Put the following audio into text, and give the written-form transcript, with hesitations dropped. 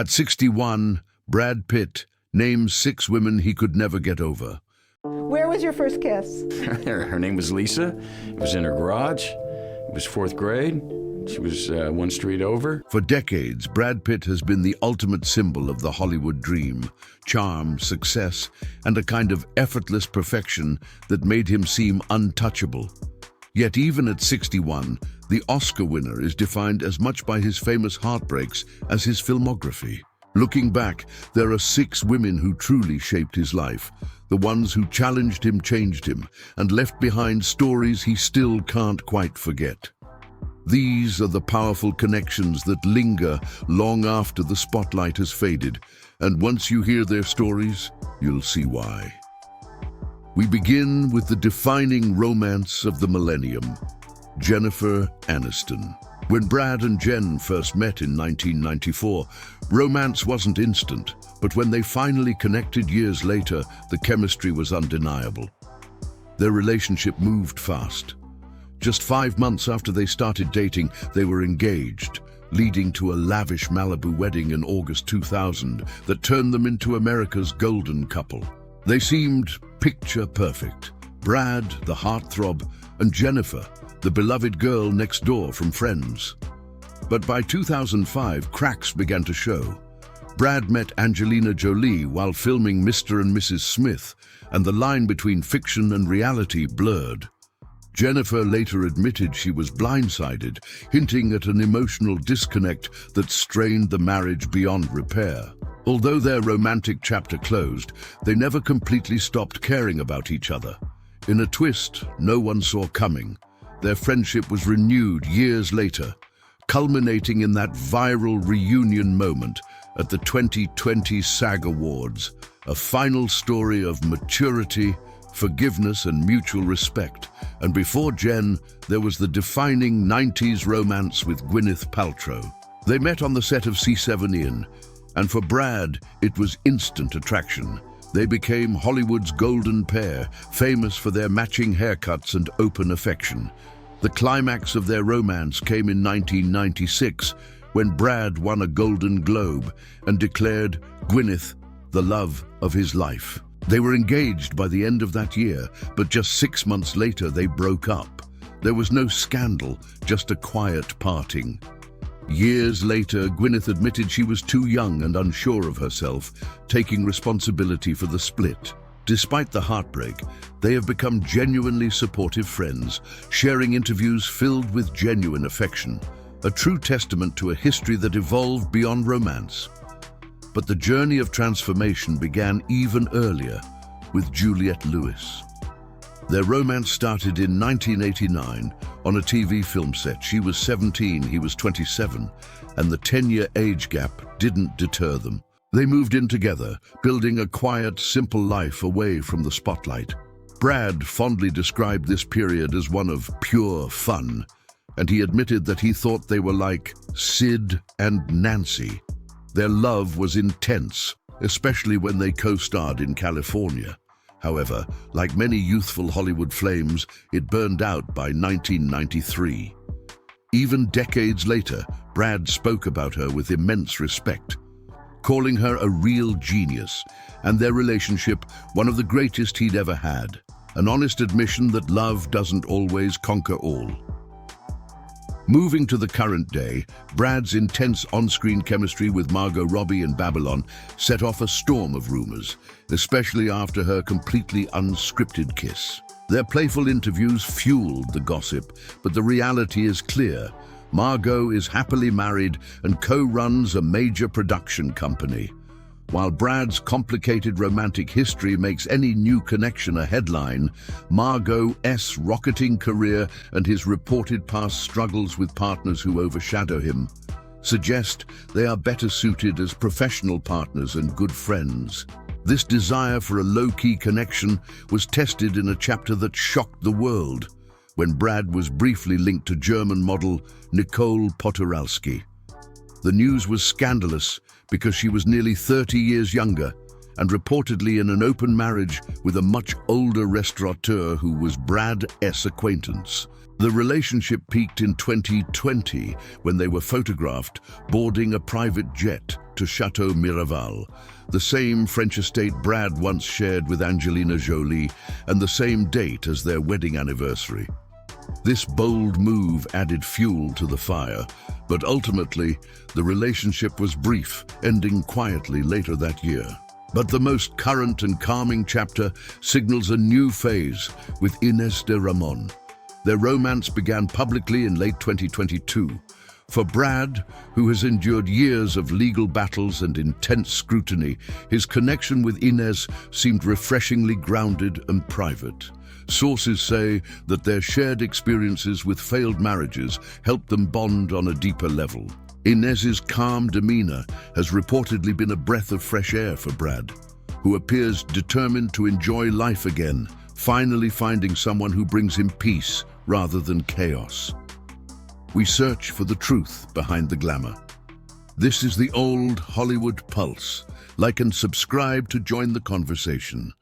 At 61, Brad Pitt names 6 women he could never get over. Where was your first kiss? Her name was Lisa. It was in her garage. It was 4th grade. She was one street over. For decades, Brad Pitt has been the ultimate symbol of the Hollywood dream, charm, success, and a kind of effortless perfection that made him seem untouchable. Yet even at 61, the Oscar winner is defined as much by his famous heartbreaks as his filmography. Looking back, there are 6 women who truly shaped his life. The ones who challenged him, changed him, and left behind stories he still can't quite forget. These are the powerful connections that linger long after the spotlight has faded, and once you hear their stories, you'll see why. We begin with the defining romance of the millennium, Jennifer Aniston. When Brad and Jen first met in 1994, romance wasn't instant, but when they finally connected years later, the chemistry was undeniable. Their relationship moved fast. Just 5 months after they started dating, they were engaged, leading to a lavish Malibu wedding in August 2000 that turned them into America's golden couple. They seemed picture perfect. Brad, the heartthrob, and Jennifer, the beloved girl next door from Friends. But by 2005, cracks began to show. Brad met Angelina Jolie while filming Mr. and Mrs. Smith, and the line between fiction and reality blurred. Jennifer later admitted she was blindsided, hinting at an emotional disconnect that strained the marriage beyond repair. Although their romantic chapter closed, they never completely stopped caring about each other. In a twist no one saw coming, their friendship was renewed years later, culminating in that viral reunion moment at the 2020 SAG Awards, a final story of maturity, forgiveness, and mutual respect. And before Jen, there was the defining 90s romance with Gwyneth Paltrow. They met on the set of C7 In, and for Brad, it was instant attraction. They became Hollywood's golden pair, famous for their matching haircuts and open affection. The climax of their romance came in 1996, when Brad won a Golden Globe and declared Gwyneth the love of his life. They were engaged by the end of that year, but just 6 months later they broke up. There was no scandal, just a quiet parting. Years later, Gwyneth admitted she was too young and unsure of herself, taking responsibility for the split. Despite the heartbreak, they have become genuinely supportive friends, sharing interviews filled with genuine affection, a true testament to a history that evolved beyond romance. But the journey of transformation began even earlier, with Juliette Lewis. Their romance started in 1989 on a TV film set. She was 17, he was 27, and the 10-year age gap didn't deter them. They moved in together, building a quiet, simple life away from the spotlight. Brad fondly described this period as one of pure fun, and he admitted that he thought they were like Sid and Nancy. Their love was intense, especially when they co-starred in California. However, like many youthful Hollywood flames, it burned out by 1993. Even decades later, Brad spoke about her with immense respect, calling her a real genius, and their relationship one of the greatest he'd ever had. An honest admission that love doesn't always conquer all. Moving to the current day, Brad's intense on-screen chemistry with Margot Robbie in Babylon set off a storm of rumors, especially after her completely unscripted kiss. Their playful interviews fueled the gossip, but the reality is clear. Margot is happily married and co-runs a major production company. While Brad's complicated romantic history makes any new connection a headline, Margot's rocketing career and his reported past struggles with partners who overshadow him suggest they are better suited as professional partners and good friends. This desire for a low-key connection was tested in a chapter that shocked the world, when Brad was briefly linked to German model Nicole Poturalski. The news was scandalous because she was nearly 30 years younger and reportedly in an open marriage with a much older restaurateur who was Brad's acquaintance. The relationship peaked in 2020 when they were photographed boarding a private jet to Chateau Miraval, the same French estate Brad once shared with Angelina Jolie and the same date as their wedding anniversary. This bold move added fuel to the fire, but ultimately, the relationship was brief, ending quietly later that year. But the most current and calming chapter signals a new phase with Inés de Ramon. Their romance began publicly in late 2022. For Brad, who has endured years of legal battles and intense scrutiny, his connection with Inés seemed refreshingly grounded and private. Sources say that their shared experiences with failed marriages helped them bond on a deeper level. Inés's calm demeanor has reportedly been a breath of fresh air for Brad, who appears determined to enjoy life again, finally finding someone who brings him peace rather than chaos. We search for the truth behind the glamour. This is the Old Hollywood Pulse. Like and subscribe to join the conversation.